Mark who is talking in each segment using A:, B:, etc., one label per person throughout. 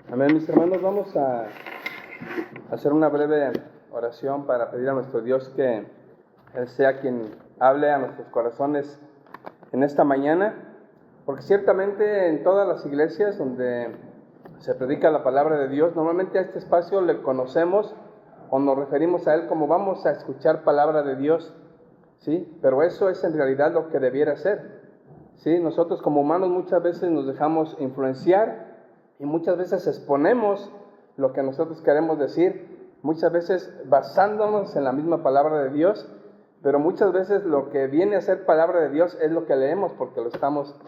A: Amén, mis hermanos, vamos a hacer una breve oración para pedir a nuestro Dios que Él sea quien hable a nuestros corazones en esta mañana, porque ciertamente en todas las iglesias donde se predica la palabra de Dios, normalmente a este espacio le conocemos o nos referimos a Él como vamos a escuchar palabra de Dios, ¿sí? Pero eso es en realidad lo que debiera ser, ¿sí? Nosotros como humanos muchas veces nos dejamos influenciar y muchas veces exponemos lo que nosotros queremos decir, muchas veces basándonos en la misma palabra de Dios, pero muchas veces lo que viene a ser palabra de Dios es lo que leemos porque lo estamos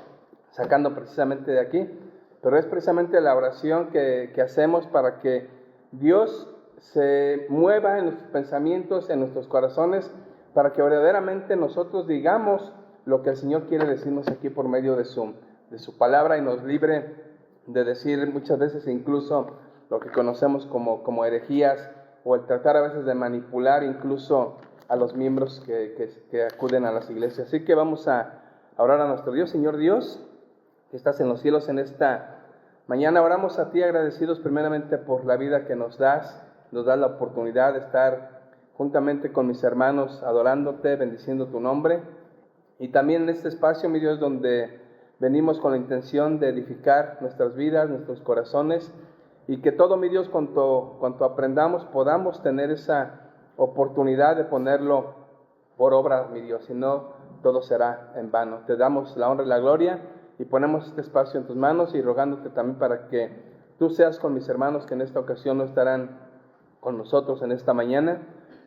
A: sacando precisamente de aquí. Pero es precisamente la oración que hacemos para que Dios se mueva en nuestros pensamientos, en nuestros corazones, para que verdaderamente nosotros digamos lo que el Señor quiere decirnos aquí por medio de su palabra y nos libre de decir muchas veces incluso lo que conocemos como herejías o el tratar a veces de manipular incluso a los miembros que acuden a las iglesias. Así que vamos a orar a nuestro Dios. Señor Dios, que estás en los cielos en esta mañana, oramos a ti agradecidos primeramente por la vida que nos das la oportunidad de estar juntamente con mis hermanos adorándote, bendiciendo tu nombre, y también en este espacio, mi Dios, donde venimos con la intención de edificar nuestras vidas, nuestros corazones, y que todo, mi Dios, cuanto aprendamos, podamos tener esa oportunidad de ponerlo por obra, mi Dios, si no, todo será en vano. Te damos la honra y la gloria, y ponemos este espacio en tus manos, y rogándote también para que tú seas con mis hermanos que en esta ocasión no estarán con nosotros en esta mañana.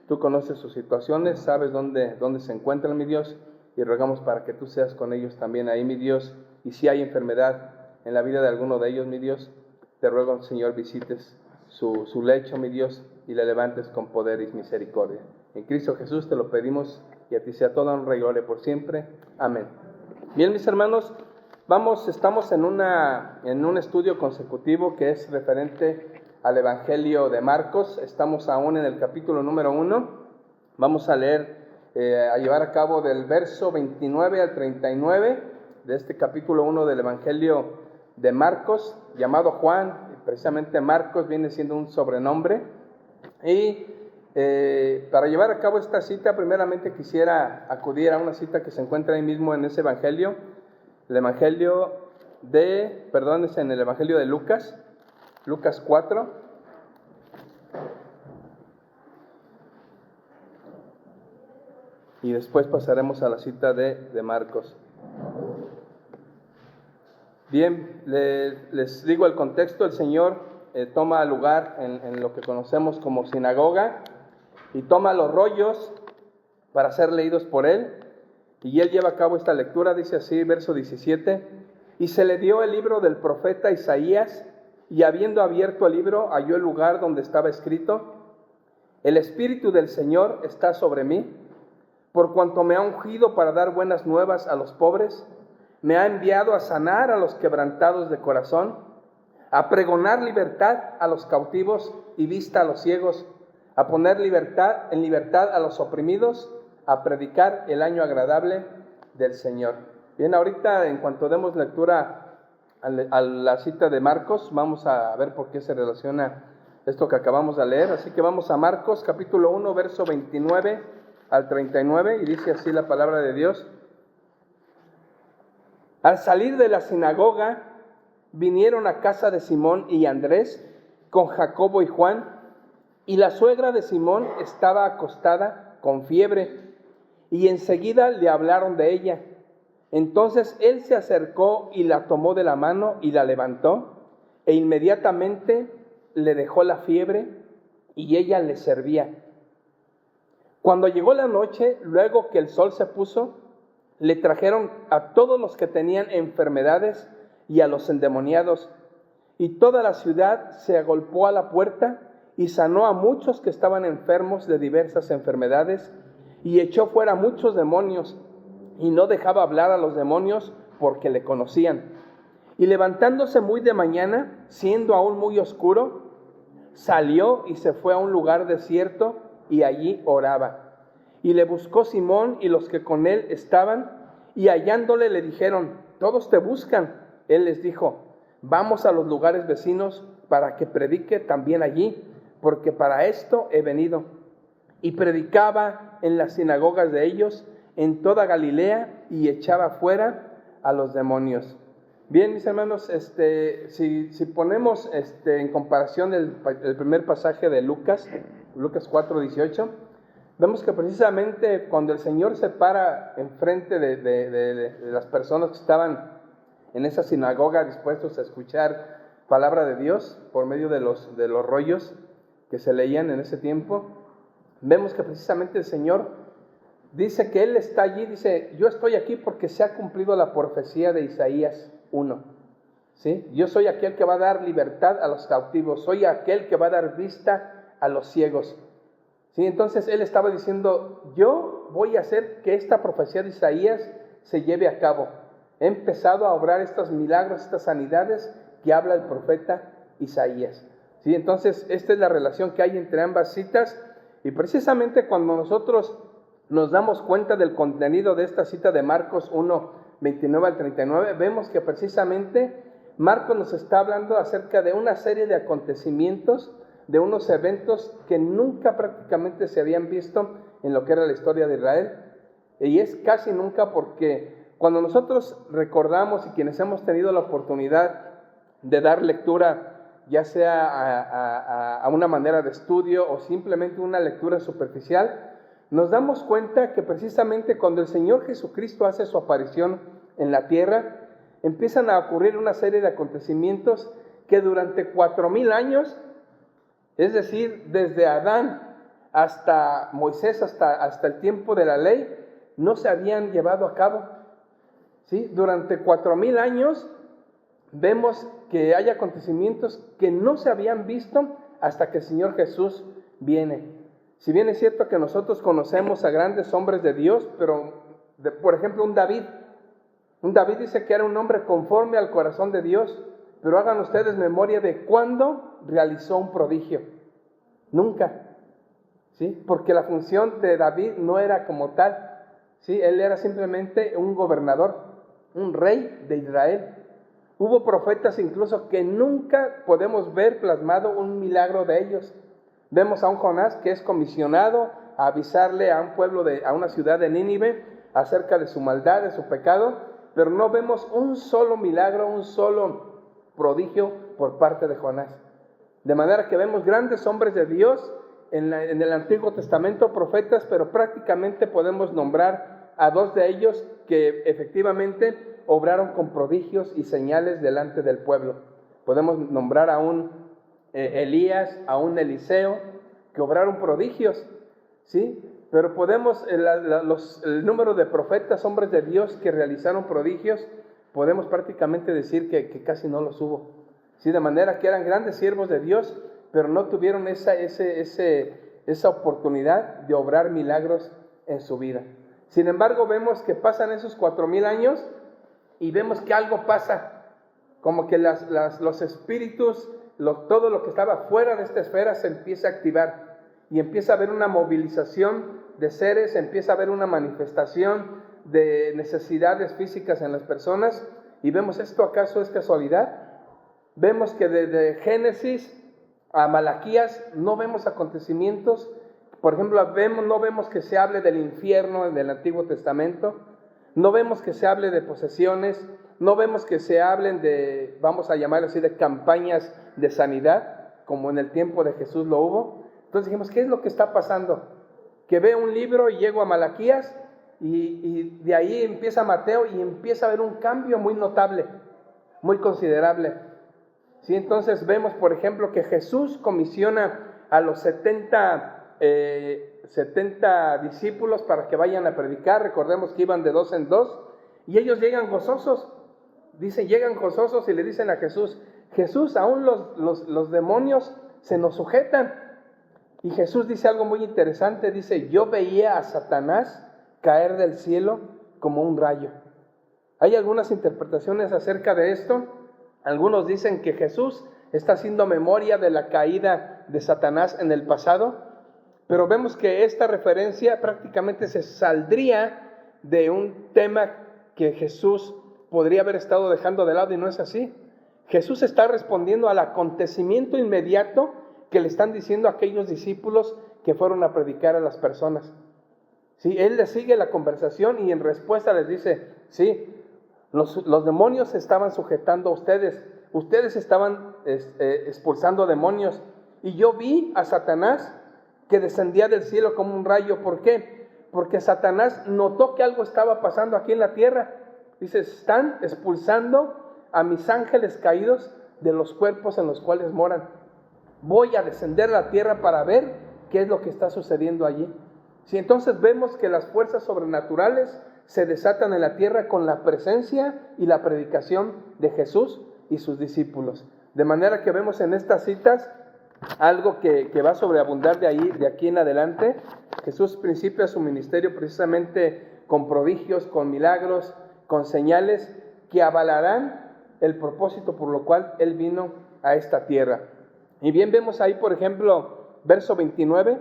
A: Tú conoces sus situaciones, sabes dónde se encuentran, mi Dios, y rogamos para que tú seas con ellos también ahí, mi Dios. Y si hay enfermedad en la vida de alguno de ellos, mi Dios, te ruego, Señor, visites su lecho, mi Dios, y le levantes con poder y misericordia. En Cristo Jesús te lo pedimos, y a ti sea toda honra y gloria por siempre. Amén. Bien, mis hermanos, estamos en un estudio consecutivo que es referente al Evangelio de Marcos. Estamos aún en el capítulo número 1. Vamos a leer, a llevar a cabo del verso 29 al 39 de este capítulo 1 del Evangelio de Marcos, llamado Juan. Precisamente Marcos viene siendo un sobrenombre. Y para llevar a cabo esta cita, primeramente quisiera acudir a una cita que se encuentra ahí mismo en ese Evangelio, es en el Evangelio de Lucas 4. Y después pasaremos a la cita de Marcos. Bien, les digo el contexto. El Señor toma lugar en lo que conocemos como sinagoga y toma los rollos para ser leídos por Él. Y Él lleva a cabo esta lectura, dice así, verso 17: y se le dio el libro del profeta Isaías, y habiendo abierto el libro, halló el lugar donde estaba escrito: el Espíritu del Señor está sobre mí, por cuanto me ha ungido para dar buenas nuevas a los pobres, me ha enviado a sanar a los quebrantados de corazón, a pregonar libertad a los cautivos y vista a los ciegos, a poner en libertad a los oprimidos, a predicar el año agradable del Señor. Bien, ahorita en cuanto demos lectura a la cita de Marcos, vamos a ver por qué se relaciona esto que acabamos de leer. Así que vamos a Marcos capítulo 1, verso 29 al 39, y dice así la palabra de Dios: al salir de la sinagoga, vinieron a casa de Simón y Andrés con Jacobo y Juan, y la suegra de Simón estaba acostada con fiebre, y enseguida le hablaron de ella. Entonces él se acercó y la tomó de la mano y la levantó, e inmediatamente le dejó la fiebre, y ella le servía. Cuando llegó la noche, luego que el sol se puso, le trajeron a todos los que tenían enfermedades y a los endemoniados, y toda la ciudad se agolpó a la puerta y sanó a muchos que estaban enfermos de diversas enfermedades, y echó fuera muchos demonios, y no dejaba hablar a los demonios porque le conocían. Y levantándose muy de mañana, siendo aún muy oscuro, salió y se fue a un lugar desierto, y allí oraba. Y le buscó Simón y los que con él estaban, y hallándole le dijeron: todos te buscan. Él les dijo: vamos a los lugares vecinos para que predique también allí, porque para esto he venido. Y predicaba en las sinagogas de ellos, en toda Galilea, y echaba fuera a los demonios. Bien, mis hermanos, si ponemos en comparación el primer pasaje de Lucas 4:18, vemos que precisamente cuando el Señor se para enfrente de las personas que estaban en esa sinagoga dispuestos a escuchar palabra de Dios por medio de los rollos que se leían en ese tiempo, vemos que precisamente el Señor dice que Él está allí, dice, yo estoy aquí porque se ha cumplido la profecía de Isaías 1. ¿Sí? Yo soy aquel que va a dar libertad a los cautivos, soy aquel que va a dar vista a los ciegos. ¿Sí? Entonces Él estaba diciendo, yo voy a hacer que esta profecía de Isaías se lleve a cabo. He empezado a obrar estos milagros, estas sanidades que habla el profeta Isaías. ¿Sí? Entonces esta es la relación que hay entre ambas citas, y precisamente cuando nosotros nos damos cuenta del contenido de esta cita de Marcos 1:29 al 39, vemos que precisamente Marcos nos está hablando acerca de una serie de acontecimientos, de unos eventos que nunca prácticamente se habían visto en lo que era la historia de Israel. Y es casi nunca, porque cuando nosotros recordamos, y quienes hemos tenido la oportunidad de dar lectura, ya sea a una manera de estudio o simplemente una lectura superficial, nos damos cuenta que precisamente cuando el Señor Jesucristo hace su aparición en la tierra, empiezan a ocurrir una serie de acontecimientos que durante 4,000 años, es decir, desde Adán hasta Moisés, hasta el tiempo de la ley, no se habían llevado a cabo. ¿Sí? Durante 4,000 años vemos que hay acontecimientos que no se habían visto hasta que el Señor Jesús viene. Si bien es cierto que nosotros conocemos a grandes hombres de Dios, pero por ejemplo un David dice que era un hombre conforme al corazón de Dios, pero hagan ustedes memoria de cuándo realizó un prodigio. Nunca. ¿Sí? Porque la función de David no era como tal. ¿Sí? Él era simplemente un gobernador, un rey de Israel. Hubo profetas incluso que nunca podemos ver plasmado un milagro de ellos. Vemos a un Jonás que es comisionado a avisarle a un pueblo, a una ciudad de Nínive, acerca de su maldad, de su pecado, pero no vemos un solo milagro, un solo prodigio por parte de Jonás. De manera que vemos grandes hombres de Dios en el Antiguo Testamento, profetas, pero prácticamente podemos nombrar a 2 de ellos que efectivamente obraron con prodigios y señales delante del pueblo. Podemos nombrar a un Elías, a un Eliseo, que obraron prodigios, ¿sí? Pero podemos, el número de profetas, hombres de Dios que realizaron prodigios, podemos prácticamente decir que casi no los hubo. ¿Sí? De manera que eran grandes siervos de Dios, pero no tuvieron esa oportunidad de obrar milagros en su vida. Sin embargo, vemos que pasan esos 4,000 años y vemos que algo pasa, como que los espíritus, todo lo que estaba fuera de esta esfera se empieza a activar y empieza a haber una movilización de seres, empieza a haber una manifestación de necesidades físicas en las personas. Y vemos, ¿esto acaso es casualidad? Vemos que desde Génesis a Malaquías no vemos acontecimientos. Por ejemplo, no vemos que se hable del infierno en el Antiguo Testamento, no vemos que se hable de posesiones, no vemos que se hablen de, vamos a llamarlo así, de campañas de sanidad, como en el tiempo de Jesús lo hubo. Entonces dijimos, ¿qué es lo que está pasando? Que veo un libro y llego a Malaquías y de ahí empieza Mateo y empieza a haber un cambio muy notable, muy considerable. ¿Sí? Entonces vemos, por ejemplo, que Jesús comisiona a los 70 discípulos para que vayan a predicar. Recordemos que iban de 2 en 2 y ellos llegan gozosos. Llegan gozosos y le dicen a Jesús, Jesús, aún los demonios se nos sujetan. Y Jesús dice algo muy interesante, dice, yo veía a Satanás caer del cielo como un rayo. Hay algunas interpretaciones acerca de esto. Algunos dicen que Jesús está haciendo memoria de la caída de Satanás en el pasado, pero vemos que esta referencia prácticamente se saldría de un tema que Jesús podría haber estado dejando de lado, y no es así. Jesús está respondiendo al acontecimiento inmediato que le están diciendo a aquellos discípulos que fueron a predicar a las personas. Sí, Él les sigue la conversación y en respuesta les dice, sí, los demonios se estaban sujetando a ustedes estaban expulsando demonios, y yo vi a Satanás que descendía del cielo como un rayo. ¿Por qué? Porque Satanás notó que algo estaba pasando aquí en la tierra. Dice, están expulsando a mis ángeles caídos de los cuerpos en los cuales moran. Voy a descender a la tierra para ver qué es lo que está sucediendo allí. Sí, entonces vemos que las fuerzas sobrenaturales se desatan en la tierra con la presencia y la predicación de Jesús y sus discípulos. De manera que vemos en estas citas algo que va a sobreabundar de aquí en adelante. Jesús principia su ministerio precisamente con prodigios, con milagros, con señales que avalarán el propósito por lo cual Él vino a esta tierra. Y bien vemos ahí, por ejemplo, verso 29,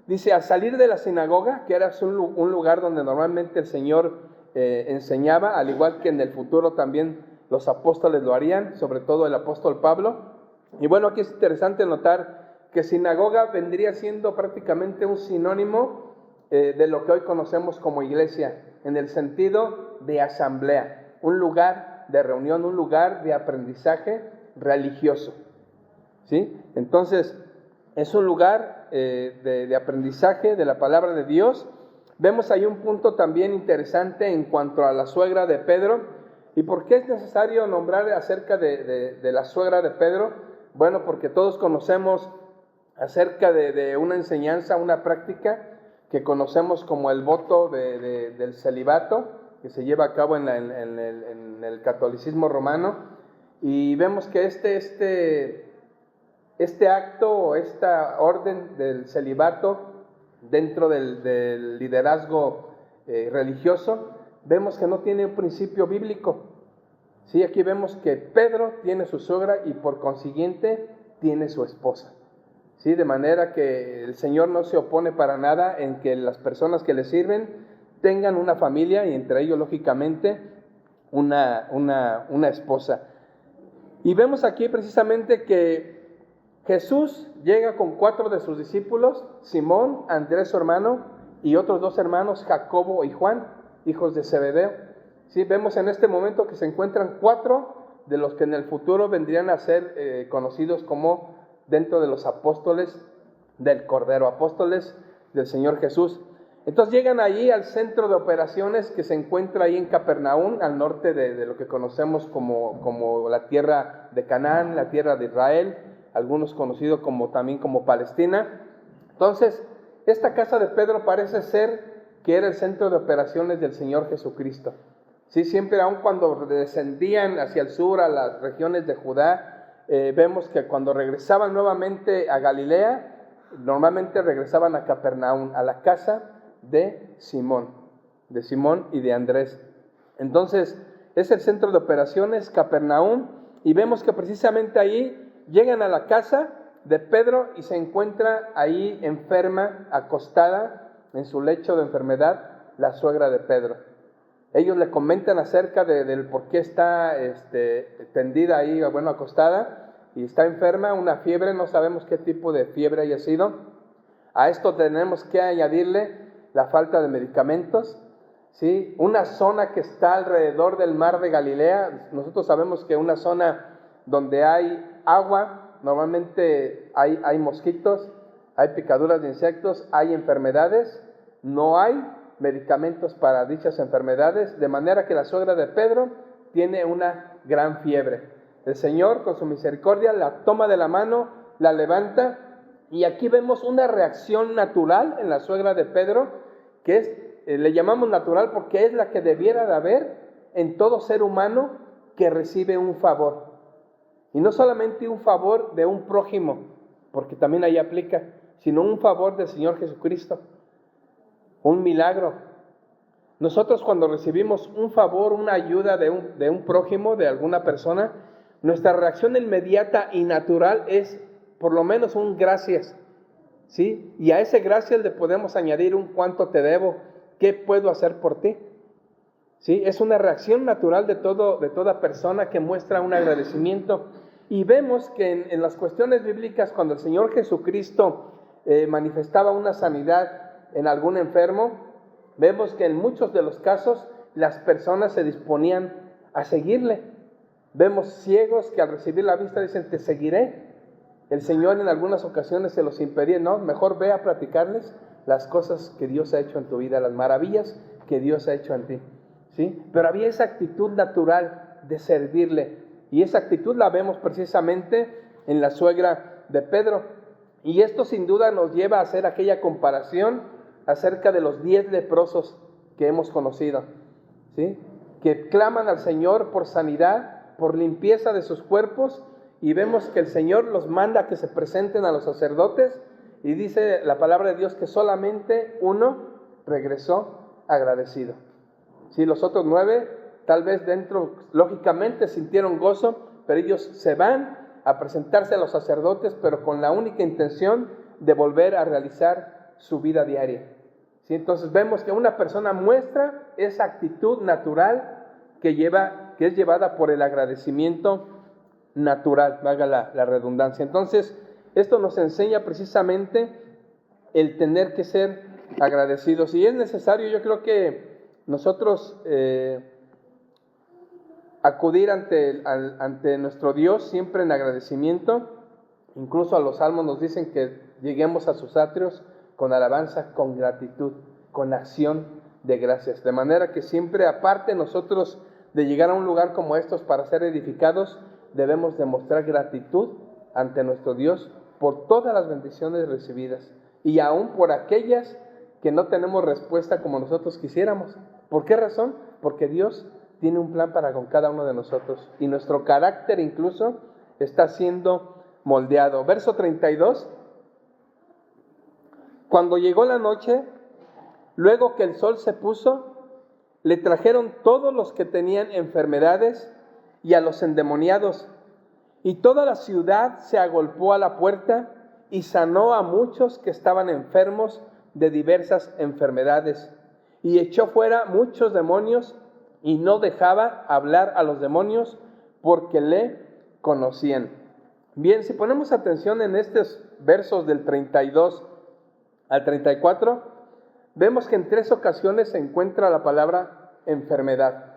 A: dice, al salir de la sinagoga, que era un lugar donde normalmente el Señor enseñaba, al igual que en el futuro también los apóstoles lo harían, sobre todo el apóstol Pablo. Y bueno, aquí es interesante notar que sinagoga vendría siendo prácticamente un sinónimo de lo que hoy conocemos como iglesia, en el sentido de asamblea, un lugar de reunión, un lugar de aprendizaje religioso. ¿Sí? Entonces, es un lugar de aprendizaje de la palabra de Dios. Vemos ahí un punto también interesante en cuanto a la suegra de Pedro. ¿Y por qué es necesario nombrar acerca de la suegra de Pedro? Bueno, porque todos conocemos acerca de una enseñanza, una práctica que conocemos como el voto del celibato, que se lleva a cabo en el catolicismo romano. Y vemos que este acto o esta orden del celibato dentro del liderazgo religioso, vemos que no tiene un principio bíblico. Sí, aquí vemos que Pedro tiene su suegra y por consiguiente tiene su esposa. Sí, de manera que el Señor no se opone para nada en que las personas que le sirven tengan una familia y entre ellos lógicamente una esposa. Y vemos aquí precisamente que Jesús llega con 4 de sus discípulos, Simón, Andrés su hermano y otros 2 hermanos, Jacobo y Juan, hijos de Zebedeo. Sí, vemos en este momento que se encuentran 4 de los que en el futuro vendrían a ser conocidos como dentro de los apóstoles del Cordero, apóstoles del Señor Jesús. Entonces llegan allí al centro de operaciones que se encuentra ahí en Capernaum, al norte de lo que conocemos como la tierra de Canaán, la tierra de Israel, algunos conocidos también como Palestina. Entonces, esta casa de Pedro parece ser que era el centro de operaciones del Señor Jesucristo. Sí, siempre, aun cuando descendían hacia el sur, a las regiones de Judá, vemos que cuando regresaban nuevamente a Galilea, normalmente regresaban a Capernaum, a la casa de Simón y de Andrés. Entonces, es el centro de operaciones, Capernaum, y vemos que precisamente ahí llegan a la casa de Pedro y se encuentra ahí enferma, acostada en su lecho de enfermedad, la suegra de Pedro. Ellos le comentan acerca del por qué está tendida ahí, acostada, y está enferma, una fiebre, no sabemos qué tipo de fiebre haya sido. A esto tenemos que añadirle la falta de medicamentos, ¿sí? Una zona que está alrededor del mar de Galilea. Nosotros sabemos que una zona donde hay agua, normalmente hay mosquitos, hay picaduras de insectos, hay enfermedades, no hay medicamentos para dichas enfermedades, de manera que la suegra de Pedro tiene una gran fiebre. El Señor, con su misericordia, la toma de la mano, la levanta, y aquí vemos una reacción natural en la suegra de Pedro, que le llamamos natural porque es la que debiera de haber en todo ser humano que recibe un favor. Y no solamente un favor de un prójimo, porque también ahí aplica, sino un favor del Señor Jesucristo. Un milagro. Nosotros cuando recibimos un favor, una ayuda de un prójimo, de alguna persona, nuestra reacción inmediata y natural es por lo menos un gracias, ¿sí? Y a ese gracias le podemos añadir un cuánto te debo, qué puedo hacer por ti, ¿sí? Es una reacción natural de toda persona que muestra un agradecimiento. Y vemos que en las cuestiones bíblicas, cuando el Señor Jesucristo manifestaba una sanidad en algún enfermo, vemos que en muchos de los casos las personas se disponían a seguirle. Vemos ciegos que al recibir la vista dicen, te seguiré. El Señor en algunas ocasiones se los impedía, no, mejor ve a platicarles las cosas que Dios ha hecho en tu vida, las maravillas que Dios ha hecho en ti, ¿sí? Pero había esa actitud natural de servirle, y esa actitud la vemos precisamente en la suegra de Pedro. Y esto sin duda nos lleva a hacer aquella comparación acerca de los 10 leprosos que hemos conocido, ¿sí? Que claman al Señor por sanidad, por limpieza de sus cuerpos, y vemos que el Señor los manda a que se presenten a los sacerdotes, y dice la palabra de Dios que solamente uno regresó agradecido. ¿Sí? Los otros 9 tal vez dentro, lógicamente sintieron gozo, pero ellos se van a presentarse a los sacerdotes, pero con la única intención de volver a realizar su vida diaria. ¿Sí? Entonces vemos que una persona muestra esa actitud natural que es llevada por el agradecimiento natural, valga la redundancia. Entonces, esto nos enseña precisamente el tener que ser agradecidos. Y es necesario, yo creo que nosotros acudir ante nuestro Dios siempre en agradecimiento. Incluso a los salmos nos dicen que lleguemos a sus atrios con alabanza, con gratitud, con acción de gracias. De manera que siempre, aparte nosotros de llegar a un lugar como estos para ser edificados, debemos demostrar gratitud ante nuestro Dios por todas las bendiciones recibidas, y aún por aquellas que no tenemos respuesta como nosotros quisiéramos. ¿Por qué razón? Porque Dios tiene un plan para con cada uno de nosotros, y nuestro carácter incluso está siendo moldeado. Verso 32. Cuando llegó la noche, luego que el sol se puso, le trajeron todos los que tenían enfermedades y a los endemoniados, y toda la ciudad se agolpó a la puerta y sanó a muchos que estaban enfermos de diversas enfermedades, y echó fuera muchos demonios, y no dejaba hablar a los demonios porque le conocían. Bien, si ponemos atención en estos versos del 32 al 34, vemos que en 3 ocasiones se encuentra la palabra enfermedad,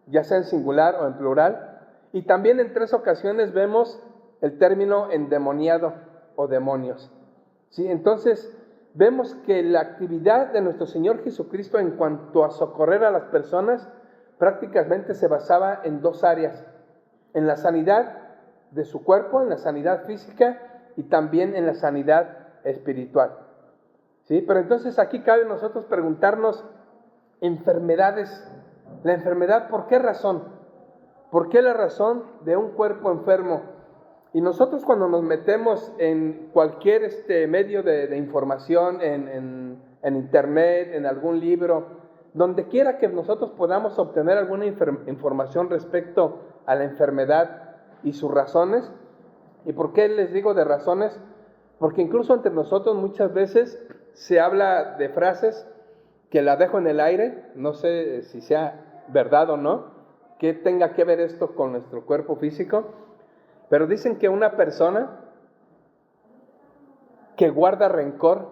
A: ya sea en singular o en plural, y también en 3 ocasiones vemos el término endemoniado o demonios. ¿Sí? Entonces, vemos que la actividad de nuestro Señor Jesucristo en cuanto a socorrer a las personas prácticamente se basaba en 2 áreas: en la sanidad de su cuerpo, en la sanidad física, y también en la sanidad espiritual. ¿Sí? Pero entonces aquí cabe nosotros preguntarnos, enfermedades, la enfermedad, ¿por qué razón? ¿Por qué la razón de un cuerpo enfermo? Y nosotros cuando nos metemos en cualquier medio de información, en internet, en algún libro, donde quiera que nosotros podamos obtener alguna información respecto a la enfermedad y sus razones. ¿Y por qué les digo de razones? Porque incluso entre nosotros muchas veces se habla de frases que la dejo en el aire, no sé si sea verdad o no, que tenga que ver esto con nuestro cuerpo físico, pero dicen que una persona que guarda rencor,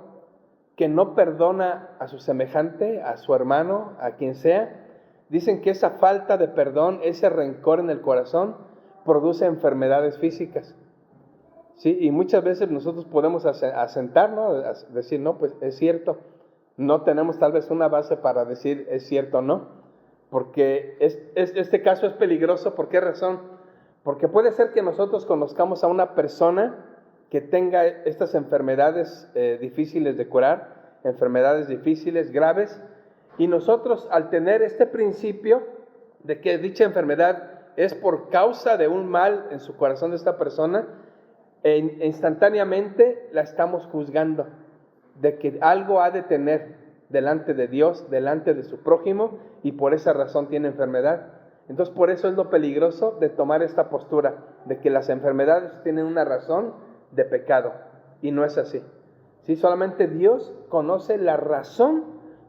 A: que no perdona a su semejante, a su hermano, a quien sea, dicen que esa falta de perdón, ese rencor en el corazón, produce enfermedades físicas. ¿Sí? Y muchas veces nosotros podemos asentar, ¿no? Decir, no, pues es cierto. No tenemos tal vez una base para decir es cierto o no, porque este caso es peligroso. ¿Por qué razón? Porque puede ser que nosotros conozcamos a una persona que tenga estas enfermedades difíciles de curar, enfermedades difíciles, graves, y nosotros al tener este principio de que dicha enfermedad es por causa de un mal en su corazón de esta persona, instantáneamente la estamos juzgando de que algo ha de tener delante de Dios, delante de su prójimo, y por esa razón tiene enfermedad. Entonces por eso es lo peligroso de tomar esta postura, de que las enfermedades tienen una razón de pecado, y no es así. ¿Sí? Solamente Dios conoce la razón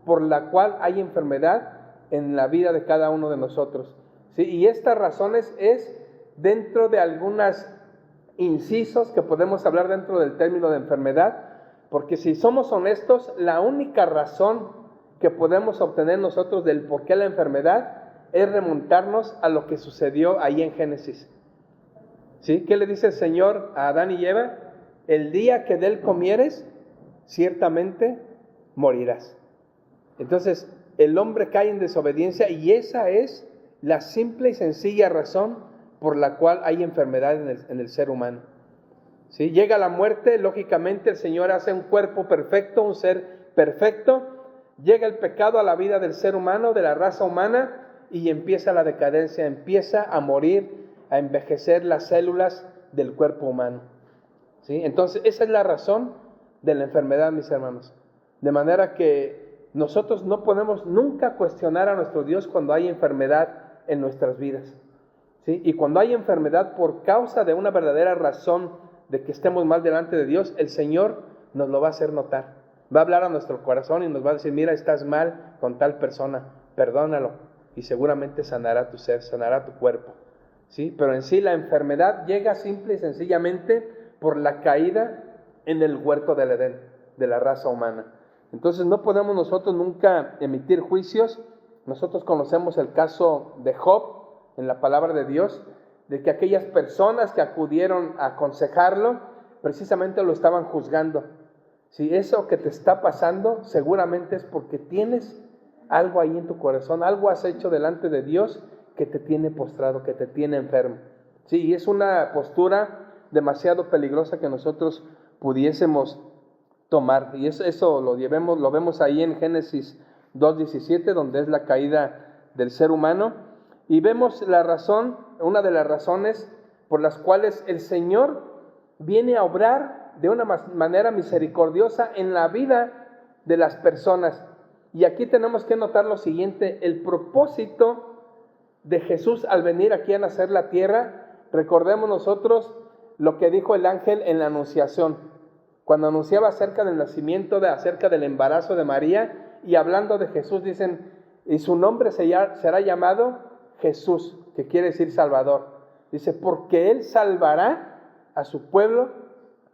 A: por la cual hay enfermedad en la vida de cada uno de nosotros. ¿Sí? Y estas razones es dentro de algunas incisos que podemos hablar dentro del término de enfermedad, porque si somos honestos, la única razón que podemos obtener nosotros del por qué la enfermedad es remontarnos a lo que sucedió ahí en Génesis. ¿Sí? ¿Qué le dice el Señor a Adán y Eva? El día que de él comieres, ciertamente morirás. Entonces, el hombre cae en desobediencia y esa es la simple y sencilla razón por la cual hay enfermedad en el ser humano. ¿Sí? Llega la muerte, lógicamente el Señor hace un cuerpo perfecto, un ser perfecto. Llega el pecado a la vida del ser humano, de la raza humana, y empieza la decadencia, empieza a morir, a envejecer las células del cuerpo humano. ¿Sí? Entonces, esa es la razón de la enfermedad, mis hermanos. De manera que nosotros no podemos nunca cuestionar a nuestro Dios cuando hay enfermedad en nuestras vidas. ¿Sí? Y cuando hay enfermedad por causa de una verdadera razón de que estemos mal delante de Dios, el Señor nos lo va a hacer notar. Va a hablar a nuestro corazón y nos va a decir, mira, estás mal con tal persona, perdónalo. Y seguramente sanará tu ser, sanará tu cuerpo. ¿Sí? Pero en sí la enfermedad llega simple y sencillamente por la caída en el huerto del Edén, de la raza humana. Entonces no podemos nosotros nunca emitir juicios. Nosotros conocemos el caso de Job en la palabra de Dios, de que aquellas personas que acudieron a aconsejarlo, precisamente lo estaban juzgando. Si eso que te está pasando, seguramente es porque tienes algo ahí en tu corazón, algo has hecho delante de Dios que te tiene postrado, que te tiene enfermo. Sí, y es una postura demasiado peligrosa que nosotros pudiésemos tomar. Y eso lo vemos ahí en Génesis 2:17, donde es la caída del ser humano. Y vemos la razón, una de las razones por las cuales el Señor viene a obrar de una manera misericordiosa en la vida de las personas. Y aquí tenemos que notar lo siguiente: el propósito de Jesús al venir aquí a nacer la tierra. Recordemos nosotros lo que dijo el ángel en la anunciación, cuando anunciaba acerca del nacimiento, acerca del embarazo de María, y hablando de Jesús, dicen, y su nombre será llamado Jesús, que quiere decir Salvador. Dice, porque Él salvará a su pueblo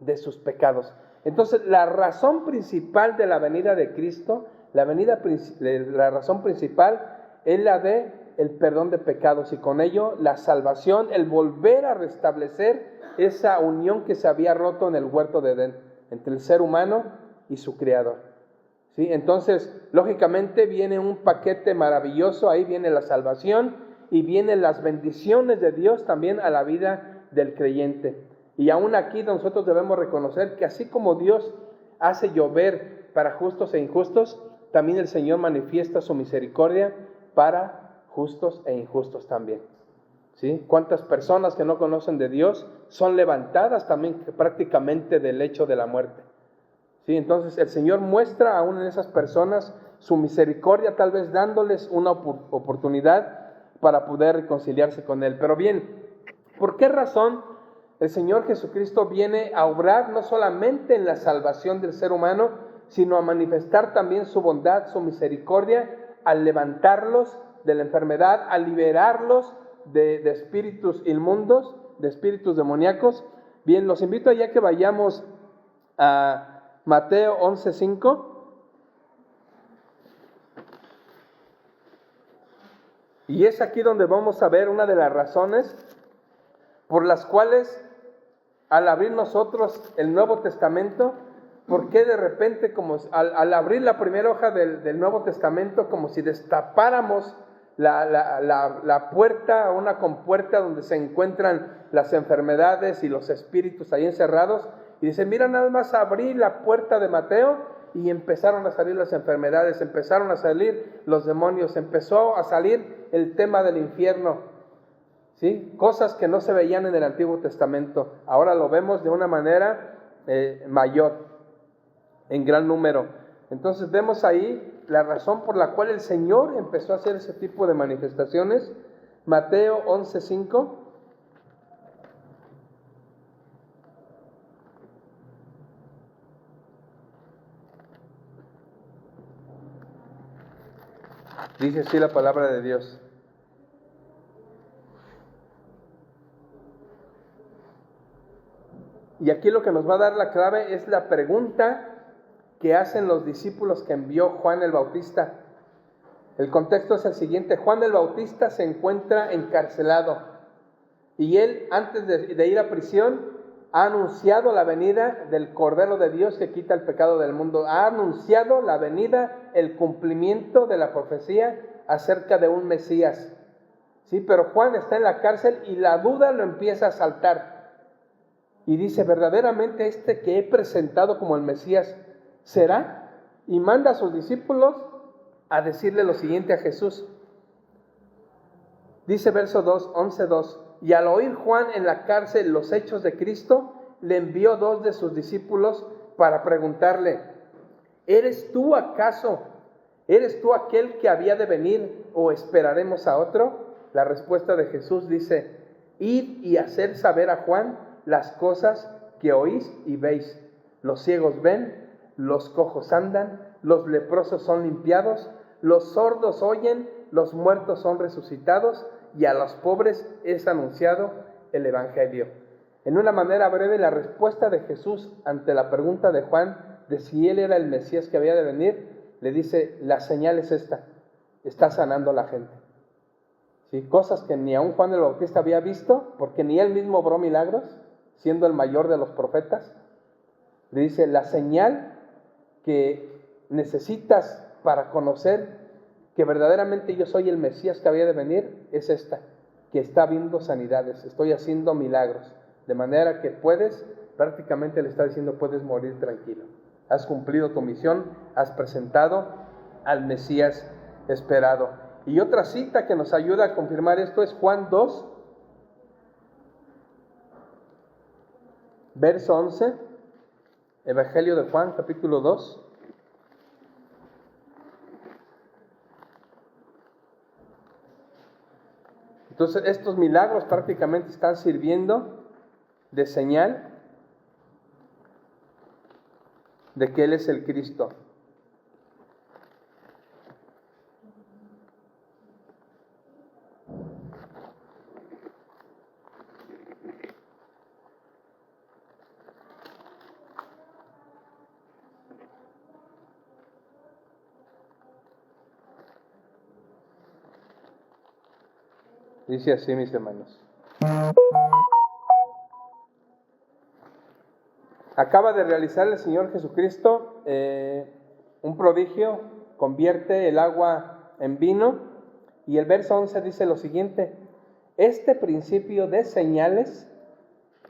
A: de sus pecados. Entonces, la razón principal de la venida de Cristo, la razón principal es la de el perdón de pecados y con ello la salvación, el volver a restablecer esa unión que se había roto en el huerto de Edén, entre el ser humano y su Creador. ¿Sí? Entonces, lógicamente viene un paquete maravilloso, ahí viene la salvación y vienen las bendiciones de Dios también a la vida del creyente. Y aún aquí nosotros debemos reconocer que así como Dios hace llover para justos e injustos, también el Señor manifiesta su misericordia para justos e injustos también. ¿Sí? ¿Cuántas personas que no conocen de Dios son levantadas también prácticamente del lecho de la muerte? ¿Sí? Entonces el Señor muestra aún en esas personas su misericordia, tal vez dándoles una oportunidad para poder reconciliarse con Él. Pero bien, ¿por qué razón el Señor Jesucristo viene a obrar no solamente en la salvación del ser humano, sino a manifestar también su bondad, su misericordia, al levantarlos de la enfermedad, a liberarlos de espíritus inmundos, de espíritus demoníacos? Bien, los invito ya que vayamos a Mateo 11:5. Y es aquí donde vamos a ver una de las razones por las cuales al abrir nosotros el Nuevo Testamento, ¿por qué de repente, como al abrir la primera hoja del Nuevo Testamento, como si destapáramos la puerta, una compuerta donde se encuentran las enfermedades y los espíritus ahí encerrados? Y dice, mira, nada más abrí la puerta de Mateo y empezaron a salir las enfermedades, empezaron a salir los demonios, empezó a salir el tema del infierno. ¿Sí? Cosas que no se veían en el Antiguo Testamento, ahora lo vemos de una manera mayor, en gran número. Entonces vemos ahí la razón por la cual el Señor empezó a hacer ese tipo de manifestaciones. Mateo 11:5. Dice así la palabra de Dios. Y aquí lo que nos va a dar la clave es la pregunta que hacen los discípulos que envió Juan el Bautista. El contexto es el siguiente: Juan el Bautista se encuentra encarcelado y él, antes de ir a prisión, ha anunciado la venida del Cordero de Dios que quita el pecado del mundo. Ha anunciado la venida, el cumplimiento de la profecía acerca de un Mesías. Sí, pero Juan está en la cárcel y la duda lo empieza a asaltar. Y dice: ¿verdaderamente este que he presentado como el Mesías será? Y manda a sus discípulos a decirle lo siguiente a Jesús. Dice verso 2, 11:2: y al oír Juan en la cárcel los hechos de Cristo, le envió 2 de sus discípulos para preguntarle: ¿eres tú acaso? ¿Eres tú aquel que había de venir o esperaremos a otro? La respuesta de Jesús dice: id y hacer saber a Juan las cosas que oís y veis. Los ciegos ven, los cojos andan, los leprosos son limpiados, los sordos oyen, los muertos son resucitados, y a los pobres es anunciado el Evangelio. En una manera breve, la respuesta de Jesús ante la pregunta de Juan de si él era el Mesías que había de venir, le dice: la señal es esta, está sanando a la gente. ¿Sí? Cosas que ni aún Juan el Bautista había visto, porque ni él mismo obró milagros, siendo el mayor de los profetas. Le dice: la señal que necesitas para conocer que verdaderamente yo soy el Mesías que había de venir es esta, que está viendo sanidades, estoy haciendo milagros, de manera que prácticamente le está diciendo: puedes morir tranquilo, has cumplido tu misión, has presentado al Mesías esperado. Y otra cita que nos ayuda a confirmar esto es Juan 2, verso 11, Evangelio de Juan, capítulo 2. Entonces, estos milagros prácticamente están sirviendo de señal de que Él es el Cristo. Dice así, mis hermanos. Acaba de realizar el Señor Jesucristo un prodigio, convierte el agua en vino, y el verso 11 dice lo siguiente: este principio de señales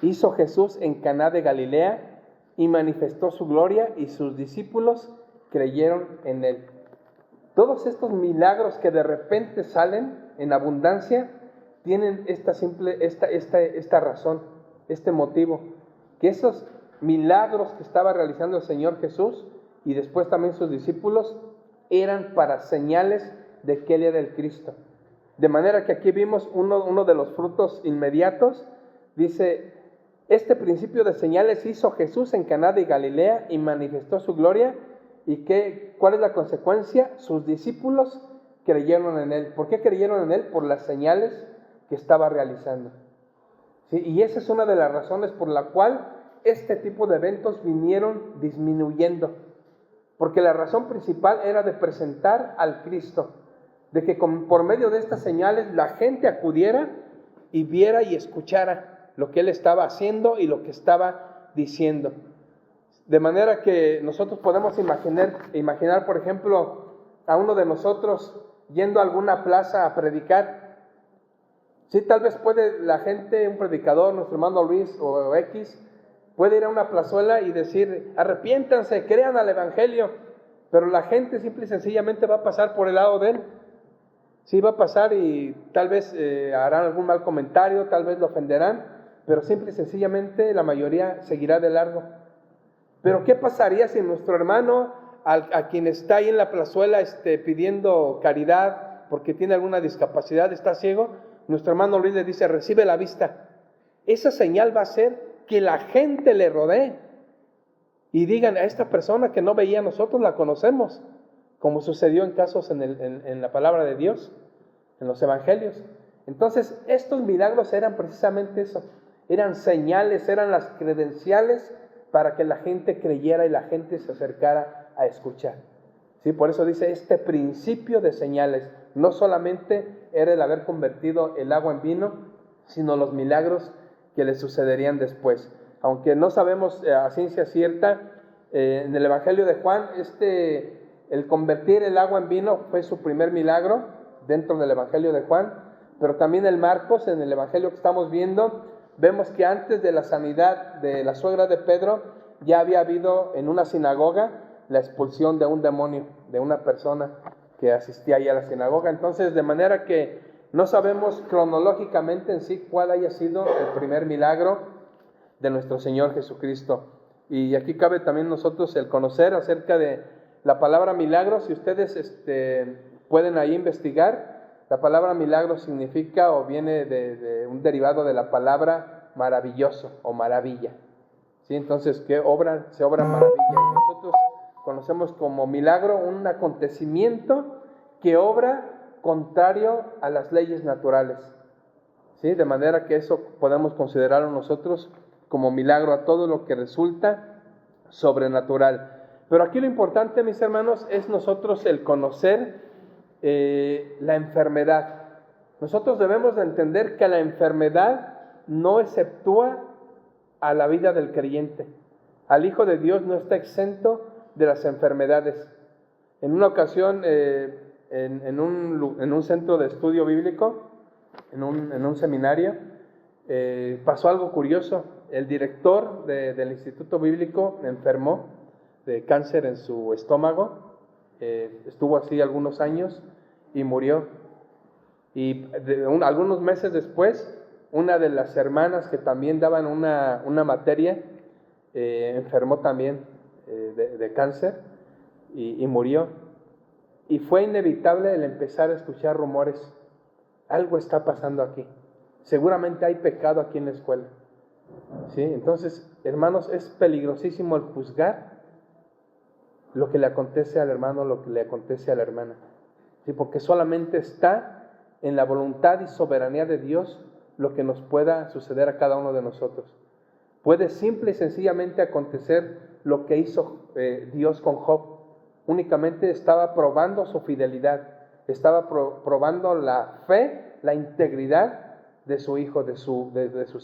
A: hizo Jesús en Caná de Galilea y manifestó su gloria, y sus discípulos creyeron en él. Todos estos milagros que de repente salen en abundancia tienen esta razón, este motivo, que esos milagros que estaba realizando el Señor Jesús y después también sus discípulos eran para señales de que Él era el Cristo. De manera que aquí vimos uno de los frutos inmediatos. Dice: este principio de señales hizo Jesús en Caná de Galilea y manifestó su gloria. ¿Y cuál es la consecuencia? Sus discípulos creyeron en Él. ¿Por qué creyeron en Él? Por las señales que estaba realizando. ¿Sí? Y esa es una de las razones por la cual este tipo de eventos vinieron disminuyendo. Porque la razón principal era de presentar al Cristo, de que por medio de estas señales la gente acudiera y viera y escuchara lo que Él estaba haciendo y lo que estaba diciendo. De manera que nosotros podemos imaginar, por ejemplo, a uno de nosotros yendo a alguna plaza a predicar. Sí, tal vez puede la gente, un predicador, nuestro hermano Luis o X, puede ir a una plazuela y decir: arrepiéntanse, crean al Evangelio, pero la gente simple y sencillamente va a pasar por el lado de él. Sí, va a pasar y tal vez harán algún mal comentario, tal vez lo ofenderán, pero simple y sencillamente la mayoría seguirá de largo. Pero ¿qué pasaría si nuestro hermano, a quien está ahí en la plazuela pidiendo caridad porque tiene alguna discapacidad, está ciego, nuestro hermano Luis le dice: recibe la vista? Esa señal va a ser que la gente le rodee y digan: a esta persona que no veía nosotros la conocemos, como sucedió en casos en la palabra de Dios, en los evangelios. Entonces, estos milagros eran precisamente eso, eran señales, eran las credenciales para que la gente creyera y la gente se acercara a escuchar. ¿Sí? Por eso dice, este principio de señales, no solamente era el haber convertido el agua en vino, sino los milagros que le sucederían después. Aunque no sabemos a ciencia cierta, en el Evangelio de Juan, el convertir el agua en vino fue su primer milagro dentro del Evangelio de Juan, pero también el Marcos, en el Evangelio que estamos viendo, vemos que antes de la sanidad de la suegra de Pedro, ya había habido en una sinagoga la expulsión de un demonio, de una persona que asistía ahí a la sinagoga. Entonces, de manera que no sabemos cronológicamente en sí cuál haya sido el primer milagro de nuestro Señor Jesucristo. Y aquí cabe también nosotros el conocer acerca de la palabra milagro. Si ustedes pueden ahí investigar, la palabra milagro significa o viene de un derivado de la palabra maravilloso o maravilla. ¿Sí? Entonces, se obra maravilla. Y nosotros conocemos como milagro un acontecimiento que obra contrario a las leyes naturales. ¿Sí? De manera que eso podemos considerarlo nosotros como milagro a todo lo que resulta sobrenatural. Pero aquí lo importante, mis hermanos, es nosotros el conocer la enfermedad. Nosotros debemos de entender que la enfermedad no exceptúa a la vida del creyente. Al Hijo de Dios no está exento de las enfermedades. En una ocasión, en un centro de estudio bíblico, en un seminario, pasó algo curioso. El director del Instituto Bíblico enfermó de cáncer en su estómago. Estuvo así algunos años y murió. Y algunos meses después, una de las hermanas que también daban una materia, enfermó también de cáncer y murió. Y fue inevitable el empezar a escuchar rumores. Algo está pasando aquí. Seguramente hay pecado aquí en la escuela. ¿Sí? Entonces, hermanos, es peligrosísimo el juzgar lo que le acontece al hermano, lo que le acontece a la hermana. ¿Sí? Porque solamente está en la voluntad y soberanía de Dios lo que nos pueda suceder a cada uno de nosotros. Puede simple y sencillamente acontecer lo que hizo Dios con Job. Únicamente estaba probando su fidelidad, estaba probando la fe, la integridad de su hijo, de su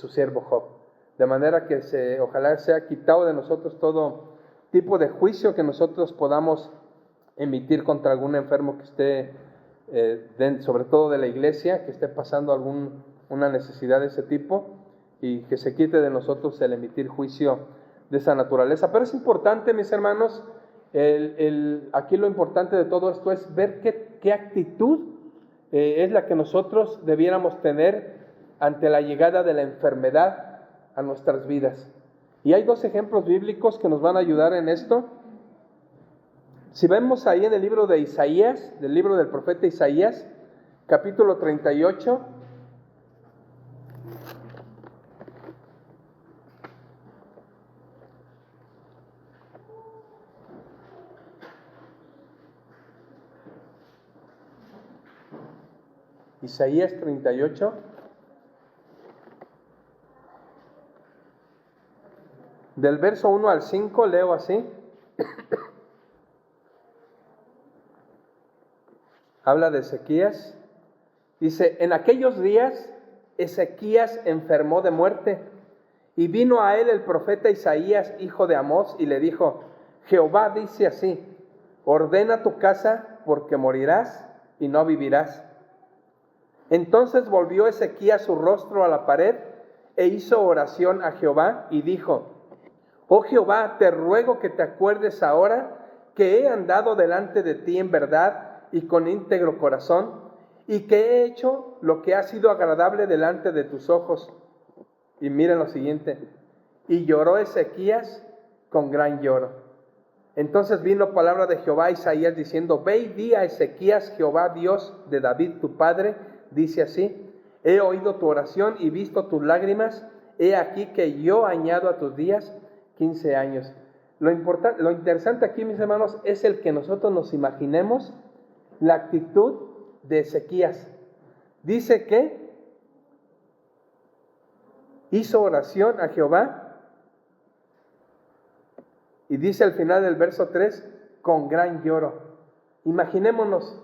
A: siervo Job. De manera que ojalá sea quitado de nosotros todo tipo de juicio que nosotros podamos emitir contra algún enfermo que esté, sobre todo de la iglesia, que esté pasando una necesidad de ese tipo, y que se quite de nosotros el emitir juicio de esa naturaleza. Pero es importante, mis hermanos, aquí lo importante de todo esto es ver qué actitud es la que nosotros debiéramos tener ante la llegada de la enfermedad a nuestras vidas. Y hay dos ejemplos bíblicos que nos van a ayudar en esto. Si vemos ahí en el libro de Isaías, del libro del profeta Isaías, capítulo 38, Isaías 38, del verso 1 al 5, leo así. Habla de Ezequías. Dice: en aquellos días Ezequías enfermó de muerte, y vino a él el profeta Isaías, hijo de Amós, y le dijo: Jehová dice así: ordena tu casa, porque morirás y no vivirás. Entonces volvió Ezequías su rostro a la pared e hizo oración a Jehová y dijo: oh Jehová, te ruego que te acuerdes ahora que he andado delante de ti en verdad y con íntegro corazón, y que he hecho lo que ha sido agradable delante de tus ojos. Y miren lo siguiente: y lloró Ezequías con gran lloro. Entonces vino palabra de Jehová a Isaías diciendo: ve y di a Ezequías: Jehová Dios de David tu padre dice así: he oído tu oración y visto tus lágrimas, he aquí que yo añado a tus días 15 años. Lo interesante aquí, mis hermanos, es el que nosotros nos imaginemos la actitud de Ezequías. Dice que hizo oración a Jehová y dice al final del verso 3, con gran lloro. Imaginémonos,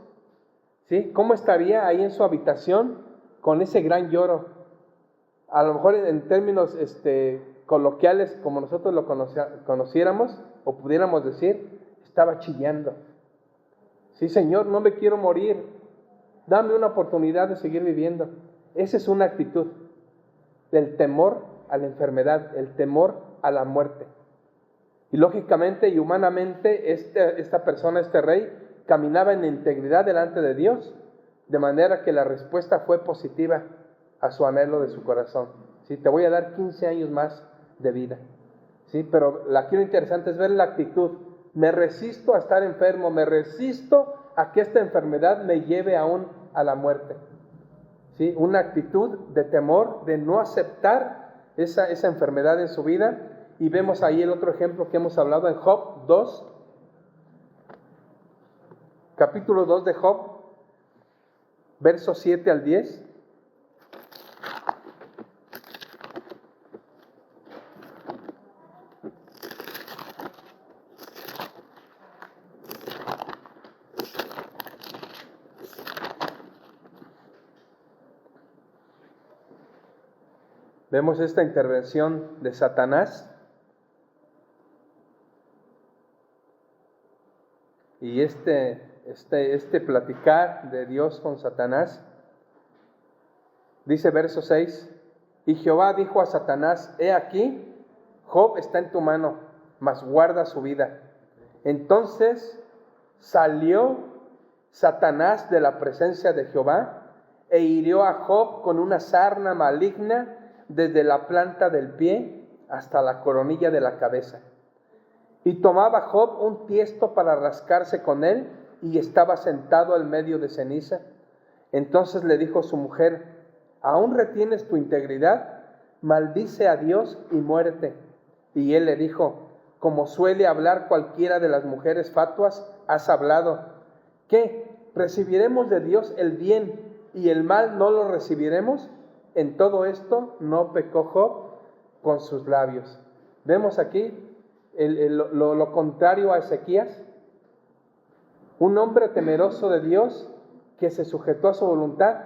A: ¿sí? ¿Cómo estaría ahí en su habitación con ese gran lloro? A lo mejor en términos coloquiales, como nosotros lo conociéramos o pudiéramos decir, estaba chillando. Sí, Señor, no me quiero morir. Dame una oportunidad de seguir viviendo. Esa es una actitud del temor a la enfermedad, el temor a la muerte. Y lógicamente y humanamente esta persona, este rey, caminaba en integridad delante de Dios, de manera que la respuesta fue positiva a su anhelo de su corazón. ¿Sí? Te voy a dar 15 años más de vida. ¿Sí? Pero aquí lo interesante es ver la actitud. Me resisto a estar enfermo, me resisto a que esta enfermedad me lleve aún a la muerte. ¿Sí? Una actitud de temor, de no aceptar esa enfermedad en su vida. Y vemos ahí el otro ejemplo que hemos hablado en Job 2, capítulo 2 de Job, versos 7 al 10. Vemos esta intervención de Satanás. Y este platicar de Dios con Satanás, dice verso 6, y Jehová dijo a Satanás, he aquí, Job está en tu mano, mas guarda su vida. Entonces salió Satanás de la presencia de Jehová e hirió a Job con una sarna maligna desde la planta del pie hasta la coronilla de la cabeza. Y tomaba Job un tiesto para rascarse con él, y estaba sentado al medio de ceniza. Entonces le dijo su mujer, ¿aún retienes tu integridad? Maldice a Dios y muérete. Y él le dijo, como suele hablar cualquiera de las mujeres fatuas, has hablado. ¿Qué? ¿Recibiremos de Dios el bien y el mal no lo recibiremos? En todo esto no pecó Job con sus labios. Vemos aquí lo contrario a Ezequías, un hombre temeroso de Dios que se sujetó a su voluntad.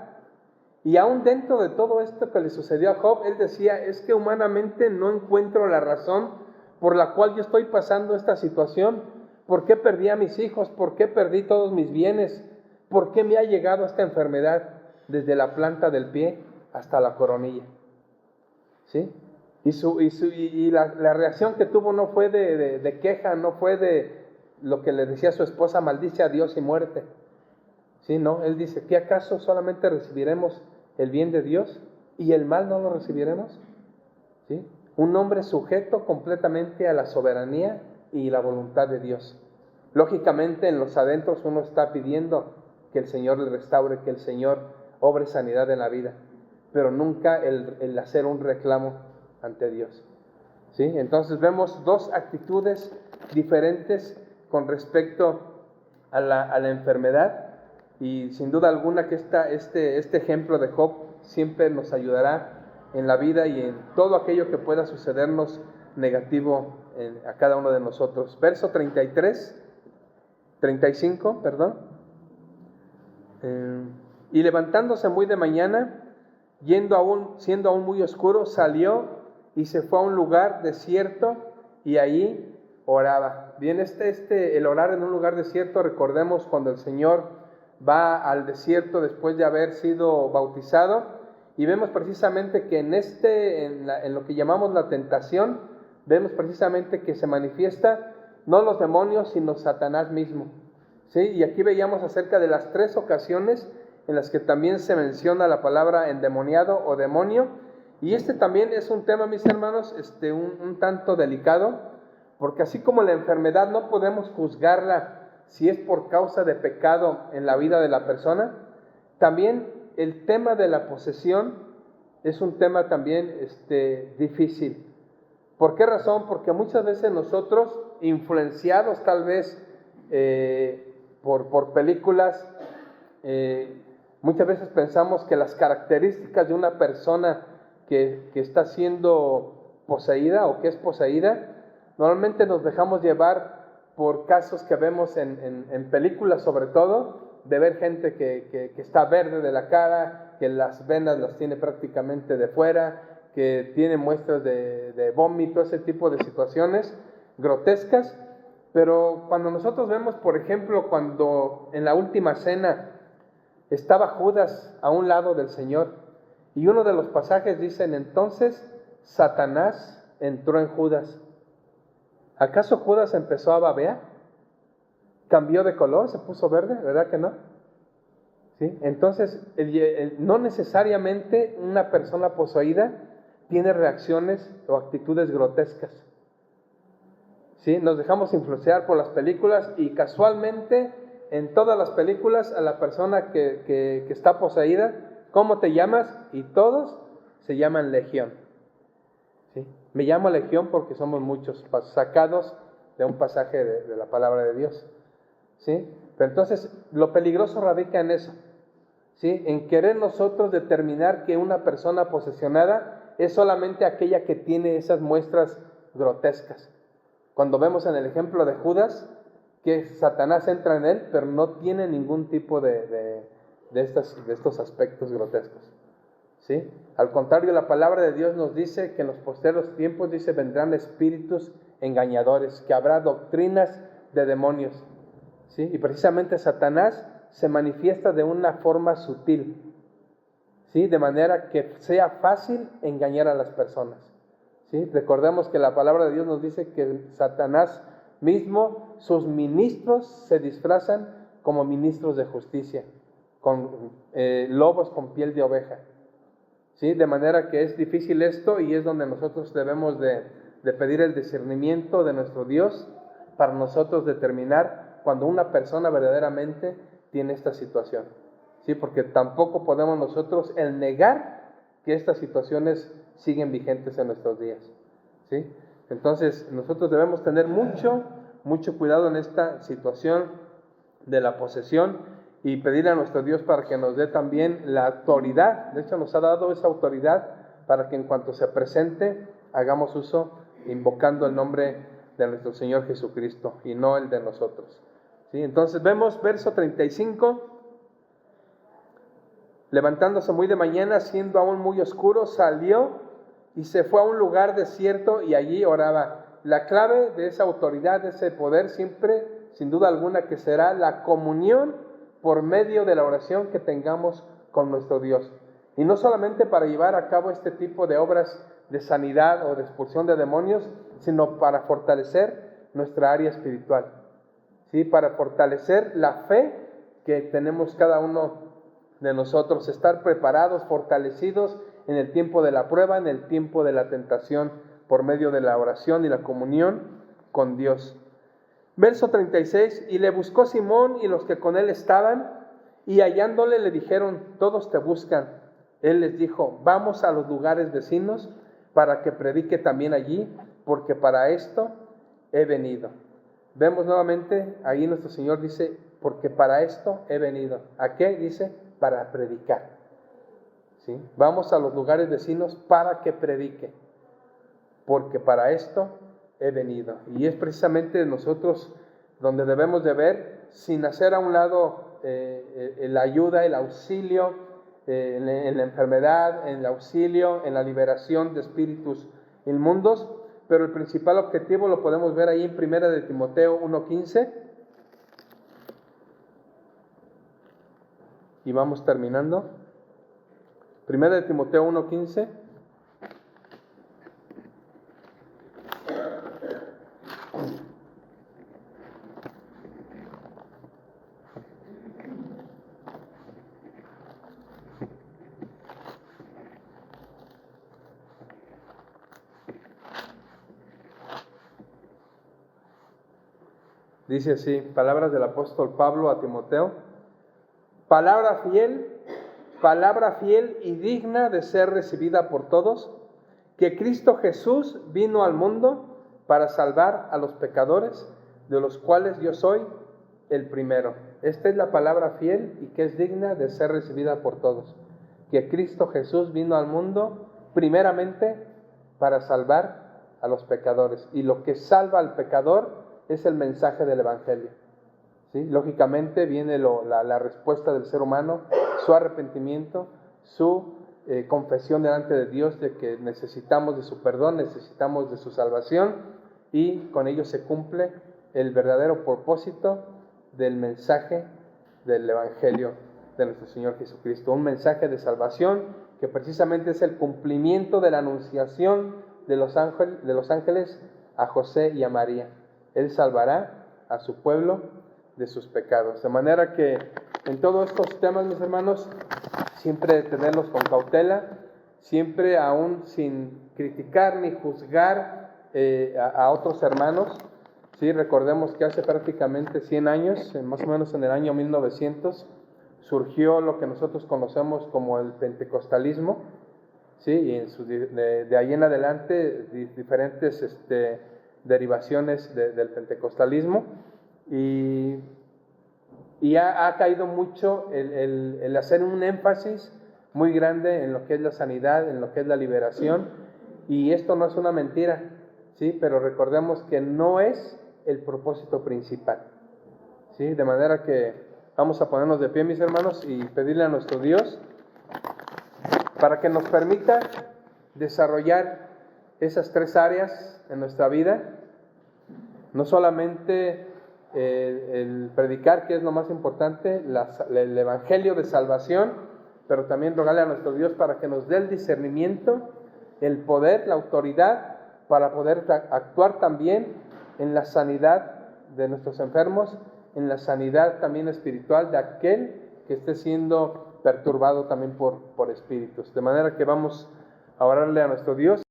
A: Y aún dentro de todo esto que le sucedió a Job, él decía, es que humanamente no encuentro la razón por la cual yo estoy pasando esta situación. ¿Por qué perdí a mis hijos? ¿Por qué perdí todos mis bienes? ¿Por qué me ha llegado esta enfermedad desde la planta del pie hasta la coronilla? ¿Sí? Y la reacción que tuvo no fue de queja, no fue de lo que le decía a su esposa, maldice a Dios y muerte. ¿Sí? No, él dice, ¿qué acaso solamente recibiremos el bien de Dios y el mal no lo recibiremos? ¿Sí? Un hombre sujeto completamente a la soberanía y la voluntad de Dios. Lógicamente en los adentros uno está pidiendo que el Señor le restaure, que el Señor obre sanidad en la vida, pero nunca el hacer un reclamo ante Dios. ¿Sí? Entonces vemos dos actitudes diferentes con respecto a la enfermedad, y sin duda alguna que este ejemplo de Job siempre nos ayudará en la vida y en todo aquello que pueda sucedernos negativo a cada uno de nosotros. Verso 35, perdón. Y levantándose muy de mañana, siendo aún muy oscuro, salió y se fue a un lugar desierto y ahí oraba. Bien, el orar en un lugar desierto, recordemos cuando el Señor va al desierto después de haber sido bautizado, y vemos precisamente que en lo que llamamos la tentación, vemos precisamente que se manifiesta no los demonios, sino Satanás mismo. ¿Sí? Y aquí veíamos acerca de las 3 ocasiones en las que también se menciona la palabra endemoniado o demonio. Y también es un tema, mis hermanos, un tanto delicado, porque así como la enfermedad no podemos juzgarla si es por causa de pecado en la vida de la persona, también el tema de la posesión es un tema también difícil. ¿Por qué razón? Porque muchas veces nosotros, influenciados tal vez por películas, muchas veces pensamos que las características de una persona que está siendo poseída o que es poseída, normalmente nos dejamos llevar por casos que vemos en películas, sobre todo, de ver gente que está verde de la cara, que las venas las tiene prácticamente de fuera, que tiene muestras de vómito, ese tipo de situaciones grotescas. Pero cuando nosotros vemos, por ejemplo, cuando en la última cena estaba Judas a un lado del Señor, y uno de los pasajes dicen, entonces Satanás entró en Judas. ¿Acaso Judas empezó a babear? ¿Cambió de color? ¿Se puso verde? ¿Verdad que no? ¿Sí? Entonces, no necesariamente una persona poseída tiene reacciones o actitudes grotescas. ¿Sí? Nos dejamos influenciar por las películas y casualmente en todas las películas a la persona que está poseída, ¿cómo te llamas? Y todos se llaman Legión. ¿Sí? Me llamo Legión porque somos muchos, sacados de un pasaje de la palabra de Dios. ¿Sí? Pero entonces lo peligroso radica en eso, ¿sí? En querer nosotros determinar que una persona posesionada es solamente aquella que tiene esas muestras grotescas. Cuando vemos en el ejemplo de Judas, que Satanás entra en él, pero no tiene ningún tipo de estos aspectos grotescos. ¿Sí? Al contrario, la palabra de Dios nos dice que en los postreros tiempos, dice, vendrán espíritus engañadores, que habrá doctrinas de demonios. ¿Sí? Y precisamente Satanás se manifiesta de una forma sutil, ¿sí? De manera que sea fácil engañar a las personas. ¿Sí? Recordemos que la palabra de Dios nos dice que Satanás mismo, sus ministros se disfrazan como ministros de justicia, con lobos con piel de oveja. ¿Sí? De manera que es difícil esto y es donde nosotros debemos de pedir el discernimiento de nuestro Dios para nosotros determinar cuando una persona verdaderamente tiene esta situación. ¿Sí? Porque tampoco podemos nosotros el negar que estas situaciones siguen vigentes en nuestros días. ¿Sí? Entonces nosotros debemos tener mucho cuidado en esta situación de la posesión y pedirle a nuestro Dios para que nos dé también la autoridad. De hecho, nos ha dado esa autoridad para que en cuanto se presente, hagamos uso invocando el nombre de nuestro Señor Jesucristo y no el de nosotros. ¿Sí? Entonces vemos verso 35. Levantándose muy de mañana, siendo aún muy oscuro, salió y se fue a un lugar desierto y allí oraba. La clave de esa autoridad, de ese poder, siempre, sin duda alguna, que será la comunión por medio de la oración que tengamos con nuestro Dios. Y no solamente para llevar a cabo este tipo de obras de sanidad o de expulsión de demonios, sino para fortalecer nuestra área espiritual. ¿Sí? Para fortalecer la fe que tenemos cada uno de nosotros, estar preparados, fortalecidos en el tiempo de la prueba, en el tiempo de la tentación, por medio de la oración y la comunión con Dios. Verso 36, y le buscó Simón y los que con él estaban, y hallándole le dijeron, todos te buscan. Él les dijo, vamos a los lugares vecinos para que predique también allí, porque para esto he venido. Vemos nuevamente, ahí nuestro Señor dice, porque para esto he venido. ¿A qué? Dice, para predicar. ¿Sí? Vamos a los lugares vecinos para que predique, porque para esto he venido. Y es precisamente nosotros donde debemos de ver, sin hacer a un lado la ayuda, el auxilio en la enfermedad, en el auxilio, en la liberación de espíritus inmundos, pero el principal objetivo lo podemos ver ahí en 1 de Timoteo 1:15. Y vamos terminando. 1 de Timoteo 1:15. Dice así, palabras del apóstol Pablo a Timoteo, palabra fiel y digna de ser recibida por todos, que Cristo Jesús vino al mundo para salvar a los pecadores, de los cuales yo soy el primero. Esta es la palabra fiel y que es digna de ser recibida por todos. Que Cristo Jesús vino al mundo primeramente para salvar a los pecadores. Y lo que salva al pecador es el mensaje del Evangelio. ¿Sí? Lógicamente viene la respuesta del ser humano, su arrepentimiento, su confesión delante de Dios de que necesitamos de su perdón, necesitamos de su salvación, y con ello se cumple el verdadero propósito del mensaje del Evangelio de nuestro Señor Jesucristo. Un mensaje de salvación que precisamente es el cumplimiento de la anunciación de los ángeles a José y a María. Él salvará a su pueblo de sus pecados. De manera que en todos estos temas, mis hermanos, siempre tenerlos con cautela, siempre aún sin criticar ni juzgar a otros hermanos. Sí, recordemos que hace prácticamente 100 años, más o menos en el año 1900, surgió lo que nosotros conocemos como el pentecostalismo, ¿sí? Y de ahí en adelante diferentes derivaciones del pentecostalismo, y ha caído mucho el hacer un énfasis muy grande en lo que es la sanidad, en lo que es la liberación, y esto no es una mentira, ¿sí? Pero recordemos que no es el propósito principal, ¿sí? De manera que vamos a ponernos de pie, mis hermanos, y pedirle a nuestro Dios para que nos permita desarrollar esas tres áreas en nuestra vida. No solamente el predicar, que es lo más importante, el Evangelio de salvación, pero también rogarle a nuestro Dios para que nos dé el discernimiento, el poder, la autoridad, para poder actuar también en la sanidad de nuestros enfermos, en la sanidad también espiritual de aquel que esté siendo perturbado también por espíritus. De manera que vamos a orarle a nuestro Dios.